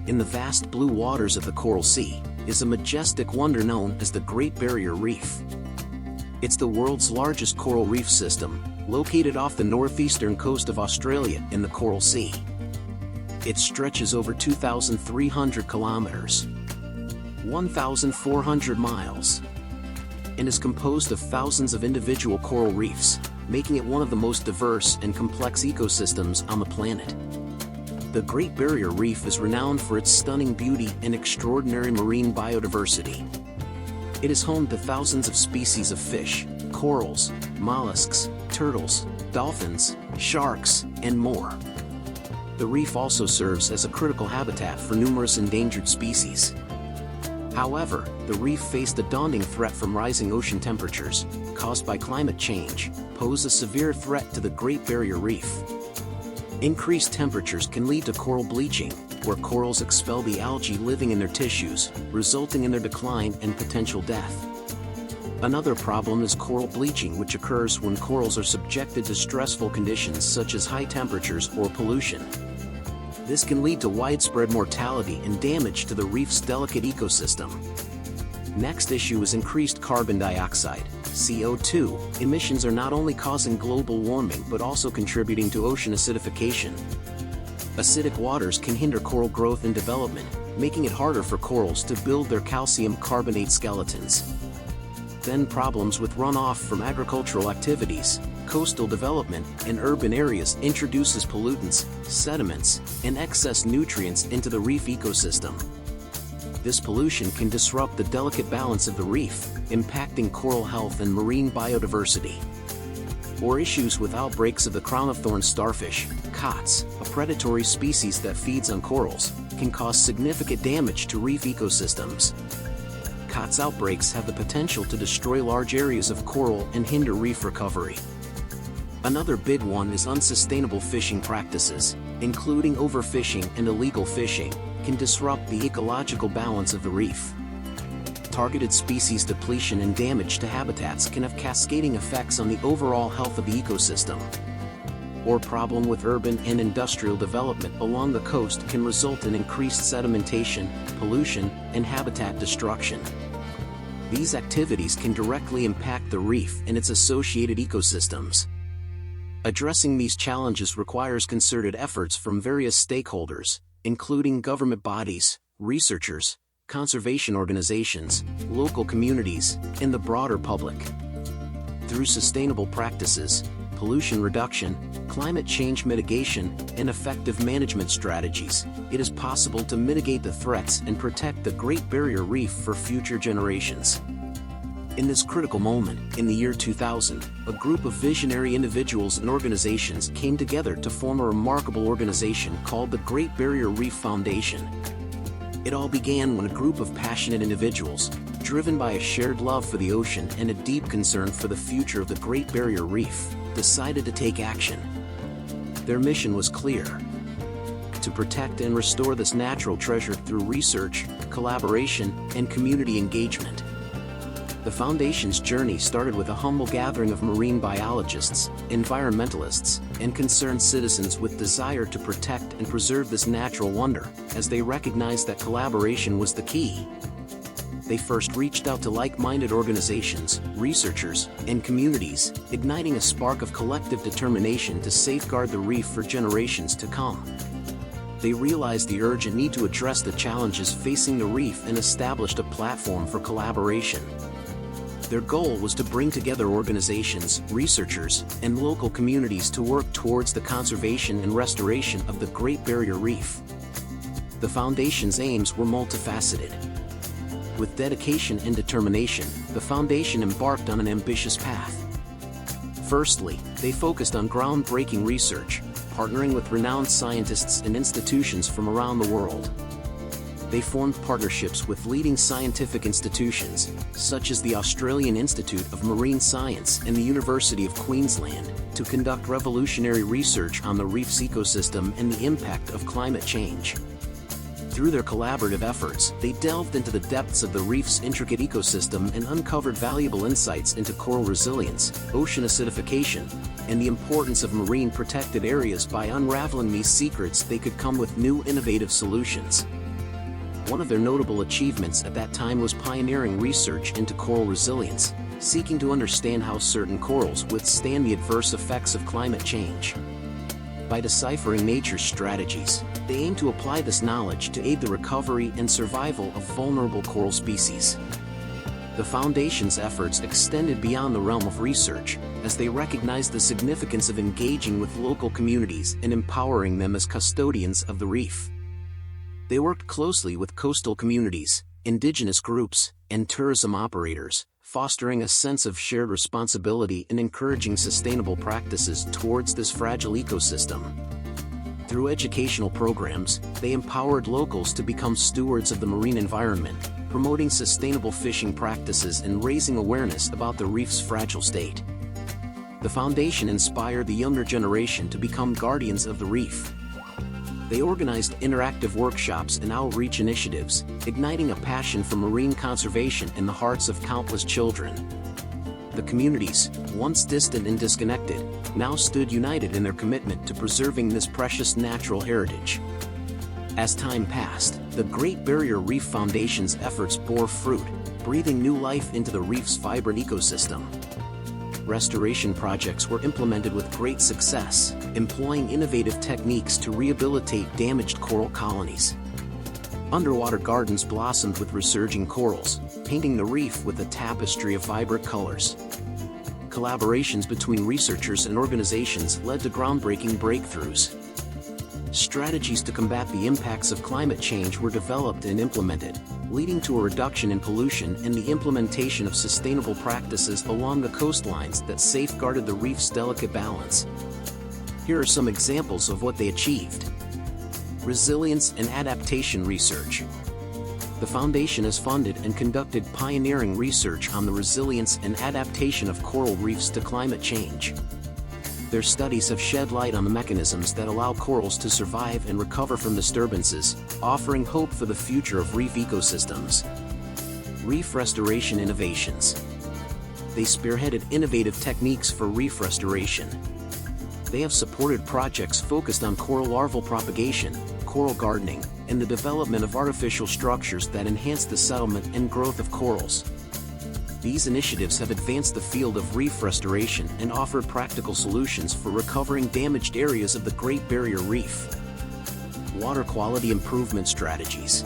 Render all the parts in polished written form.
in the vast blue waters of the Coral Sea, is a majestic wonder known as the Great Barrier Reef. It's the world's largest coral reef system, located off the northeastern coast of Australia in the Coral Sea. It stretches over 2,300 kilometers, 1,400 miles, and is composed of thousands of individual coral reefs, making it one of the most diverse and complex ecosystems on the planet. The Great Barrier Reef is renowned for its stunning beauty and extraordinary marine biodiversity. It is home to thousands of species of fish, corals, mollusks, turtles, dolphins, sharks, and more. The reef also serves as a critical habitat for numerous endangered species. However, the reef faced a daunting threat from rising ocean temperatures, caused by climate change, pose a severe threat to the Great Barrier Reef. Increased temperatures can lead to coral bleaching, where corals expel the algae living in their tissues, resulting in their decline and potential death. Another problem is coral bleaching, which occurs when corals are subjected to stressful conditions such as high temperatures or pollution. This can lead to widespread mortality and damage to the reef's delicate ecosystem. Next issue is increased carbon dioxide, CO2. Emissions are not only causing global warming but also contributing to ocean acidification. Acidic waters can hinder coral growth and development, making it harder for corals to build their calcium carbonate skeletons. Then problems with runoff from agricultural activities, coastal development, and urban areas introduces pollutants, sediments, and excess nutrients into the reef ecosystem. This pollution can disrupt the delicate balance of the reef, impacting coral health and marine biodiversity. Or issues with outbreaks of the crown-of-thorns starfish, COTS, a predatory species that feeds on corals, can cause significant damage to reef ecosystems. COTS outbreaks have the potential to destroy large areas of coral and hinder reef recovery. Another big one is unsustainable fishing practices, including overfishing and illegal fishing, can disrupt the ecological balance of the reef. Targeted species depletion and damage to habitats can have cascading effects on the overall health of the ecosystem. Or problem with urban and industrial development along the coast can result in increased sedimentation, pollution, and habitat destruction. These activities can directly impact the reef and its associated ecosystems. Addressing these challenges requires concerted efforts from various stakeholders, including government bodies, researchers, conservation organizations, local communities, and the broader public. Through sustainable practices, pollution reduction, climate change mitigation, and effective management strategies, it is possible to mitigate the threats and protect the Great Barrier Reef for future generations. In this critical moment, in the year 2000, a group of visionary individuals and organizations came together to form a remarkable organization called the Great Barrier Reef Foundation. It all began when a group of passionate individuals, driven by a shared love for the ocean and a deep concern for the future of the Great Barrier Reef, decided to take action. Their mission was clear: to protect and restore this natural treasure through research, collaboration, and community engagement. The Foundation's journey started with a humble gathering of marine biologists, environmentalists, and concerned citizens with desire to protect and preserve this natural wonder, as they recognized that collaboration was the key. They first reached out to like-minded organizations, researchers, and communities, igniting a spark of collective determination to safeguard the reef for generations to come. They realized the urgent need to address the challenges facing the reef and established a platform for collaboration. Their goal was to bring together organizations, researchers, and local communities to work towards the conservation and restoration of the Great Barrier Reef. The Foundation's aims were multifaceted. With dedication and determination, the Foundation embarked on an ambitious path. Firstly, they focused on groundbreaking research, partnering with renowned scientists and institutions from around the world. They formed partnerships with leading scientific institutions, such as the Australian Institute of Marine Science and the University of Queensland, to conduct revolutionary research on the reef's ecosystem and the impact of climate change. Through their collaborative efforts, they delved into the depths of the reef's intricate ecosystem and uncovered valuable insights into coral resilience, ocean acidification, and the importance of marine protected areas. By unraveling these secrets, they could come with new innovative solutions. One of their notable achievements at that time was pioneering research into coral resilience, seeking to understand how certain corals withstand the adverse effects of climate change. By deciphering nature's strategies, they aim to apply this knowledge to aid the recovery and survival of vulnerable coral species. The Foundation's efforts extended beyond the realm of research, as they recognized the significance of engaging with local communities and empowering them as custodians of the reef. They worked closely with coastal communities, indigenous groups, and tourism operators, fostering a sense of shared responsibility and encouraging sustainable practices towards this fragile ecosystem. Through educational programs, they empowered locals to become stewards of the marine environment, promoting sustainable fishing practices and raising awareness about the reef's fragile state. The Foundation inspired the younger generation to become guardians of the reef. They organized interactive workshops and outreach initiatives, igniting a passion for marine conservation in the hearts of countless children. The communities, once distant and disconnected, now stood united in their commitment to preserving this precious natural heritage. As time passed, the Great Barrier Reef Foundation's efforts bore fruit, breathing new life into the reef's vibrant ecosystem. Restoration projects were implemented with great success, employing innovative techniques to rehabilitate damaged coral colonies. Underwater gardens blossomed with resurging corals, painting the reef with a tapestry of vibrant colors. Collaborations between researchers and organizations led to groundbreaking breakthroughs. Strategies to combat the impacts of climate change were developed and implemented, leading to a reduction in pollution and the implementation of sustainable practices along the coastlines that safeguarded the reef's delicate balance. Here are some examples of what they achieved. Resilience and adaptation research. The Foundation has funded and conducted pioneering research on the resilience and adaptation of coral reefs to climate change. Their studies have shed light on the mechanisms that allow corals to survive and recover from disturbances, offering hope for the future of reef ecosystems. Reef restoration innovations. They spearheaded innovative techniques for reef restoration. They have supported projects focused on coral larval propagation, coral gardening, and the development of artificial structures that enhance the settlement and growth of corals. These initiatives have advanced the field of reef restoration and offered practical solutions for recovering damaged areas of the Great Barrier Reef. Water quality improvement strategies.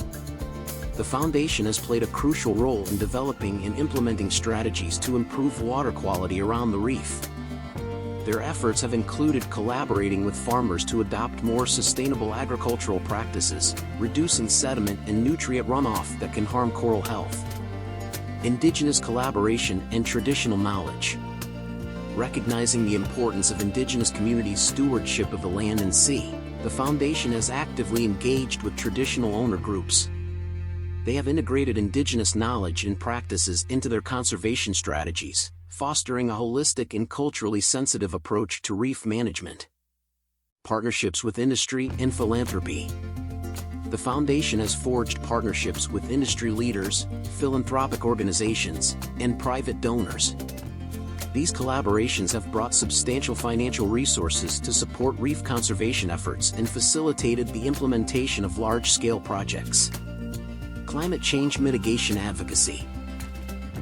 The Foundation has played a crucial role in developing and implementing strategies to improve water quality around the reef. Their efforts have included collaborating with farmers to adopt more sustainable agricultural practices, reducing sediment and nutrient runoff that can harm coral health. Indigenous collaboration and traditional knowledge. Recognizing the importance of indigenous communities' stewardship of the land and sea, the Foundation has actively engaged with traditional owner groups. They have integrated indigenous knowledge and practices into their conservation strategies, fostering a holistic and culturally sensitive approach to reef management. Partnerships with industry and philanthropy. The Foundation has forged partnerships with industry leaders, philanthropic organizations, and private donors. These collaborations have brought substantial financial resources to support reef conservation efforts and facilitated the implementation of large-scale projects. Climate change mitigation advocacy.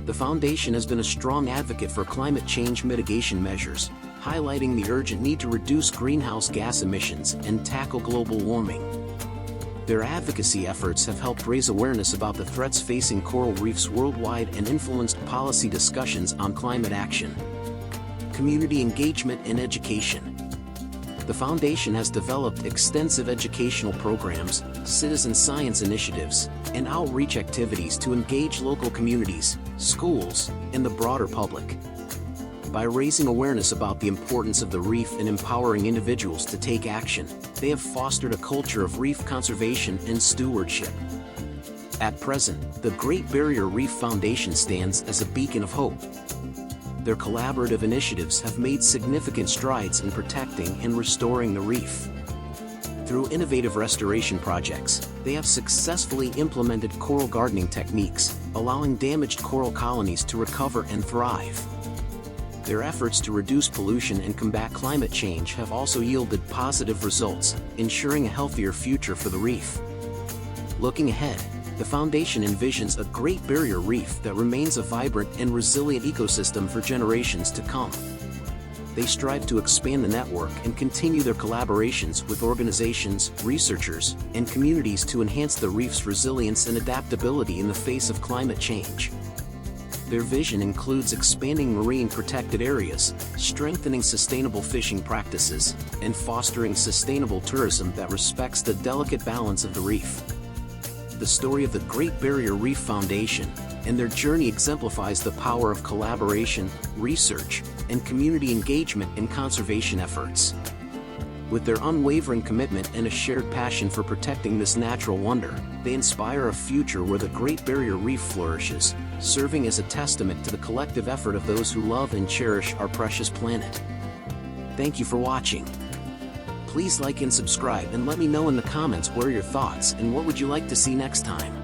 The Foundation has been a strong advocate for climate change mitigation measures, highlighting the urgent need to reduce greenhouse gas emissions and tackle global warming. Their advocacy efforts have helped raise awareness about the threats facing coral reefs worldwide and influenced policy discussions on climate action. Community engagement and education. The Foundation has developed extensive educational programs, citizen science initiatives, and outreach activities to engage local communities, schools, and the broader public. By raising awareness about the importance of the reef and empowering individuals to take action, they have fostered a culture of reef conservation and stewardship. At present, the Great Barrier Reef Foundation stands as a beacon of hope. Their collaborative initiatives have made significant strides in protecting and restoring the reef. Through innovative restoration projects, they have successfully implemented coral gardening techniques, allowing damaged coral colonies to recover and thrive. Their efforts to reduce pollution and combat climate change have also yielded positive results, ensuring a healthier future for the reef. Looking ahead, The foundation envisions a Great Barrier Reef that remains a vibrant and resilient ecosystem for generations to come. They strive to expand the network and continue their collaborations with organizations, researchers, and communities to enhance the reef's resilience and adaptability in the face of climate change. Their vision includes expanding marine protected areas, strengthening sustainable fishing practices, and fostering sustainable tourism that respects the delicate balance of the reef. The story of the Great Barrier Reef Foundation and their journey exemplifies the power of collaboration, research, and community engagement in conservation efforts. With their unwavering commitment and a shared passion for protecting this natural wonder, they inspire a future where the Great Barrier Reef flourishes, serving as a testament to the collective effort of those who love and cherish our precious planet. Thank you for watching. Please like and subscribe and let me know in the comments what are your thoughts and what would you like to see next time.